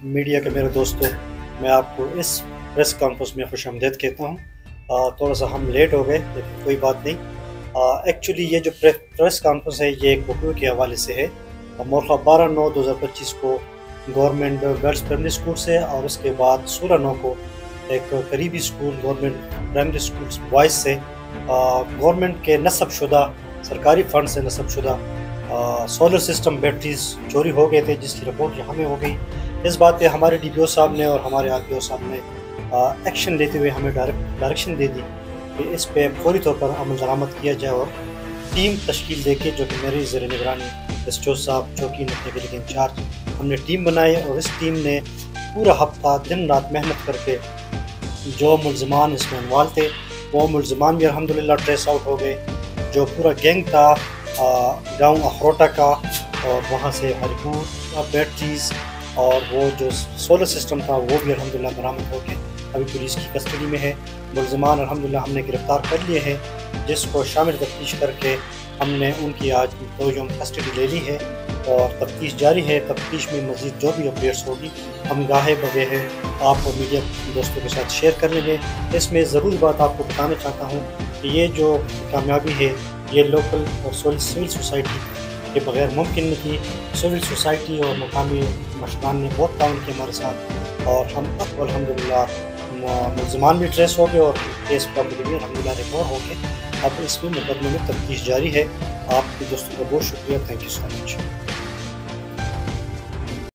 Media के मेरे दोस्तों, मैं आपको इस प्रेस कॉन्फ्रेंस में खुशामदीद कहता हूँ। थोड़ा सा हम लेट हो गए, लेकिन कोई बात नहीं। एक्चुअली ये जो प्रेस कॉन्फ्रेंस है, ये एक वक़ूअ के हवाले से है। मौका 12/9/2025 को गवर्नमेंट गर्ल्स प्राइमरी स्कूल से, और उसके बाद 16/9 को एक करीबी school government primary school boys से गवर्नमेंट के नस्ब शुदा सरकारी फ़ंड से नस्ब शुदा सोलर सिस्टम बैटरीज चोरी हो गए थे, जिसकी रिपोर्ट हमें हो गई। इस बात पे हमारे DPO साहब ने और हमारे RPO साहब ने एक्शन लेते हुए हमें डायरेक्शन दे दी कि इस पे फौरी तौर पर अमल दरामद किया जाए, और टीम तश्कील दे के, जो कि मेरी ज़ेर निगरानी SHO साहब चौकी नखने के इंचार्ज, हमने टीम बनाई। और इस टीम ने पूरा हफ्ता दिन रात मेहनत करके जो मुलज़मान इसमें इन्वॉल्व थे, वो मुलज़मान भी अल्हम्दुलिल्लाह ट्रेस आउट हो गए। जो पूरा गैंग था गाँव अखरोटा का, और वहाँ से हरपुर बैटरीज और वो जो सोलर सिस्टम था, वो भी अल्हम्दुलिल्लाह बरामद हो गए, अभी पुलिस की कस्टडी में है। मुलज़मान अल्हम्दुलिल्लाह हमने गिरफ़्तार कर लिए हैं, जिसको शामिल तफ्तीश करके हमने उनकी आज 2 यौम कस्टडी ले ली है, और तफ्तीश जारी है। तफ्तीश में मज़ीद जो भी अपडेट्स होगी हम गाहे बगैर आप और मीडिया दोस्तों के साथ शेयर कर लेंगे। इसमें ज़रूरी बात आपको बताना चाहता हूँ कि ये जो कामयाबी है, ये लोकल और सिविल सोसाइटी के बगैर मुमकिन नहीं थी। सिविल सोसाइटी और मकामी मशरान ने बहुत ताउन किया हमारे साथ, और हम अब अल्हम्दुलिल्लाह मुलज़मान भी ट्रेस हो गए और केस प्रॉपर्टी भी अल्हम्दुलिल्लाह रिकवर हो गए। अब इसमें मुकदमे में तफ्तीश जारी है। आपके दोस्तों का बहुत शुक्रिया। Thank you so much.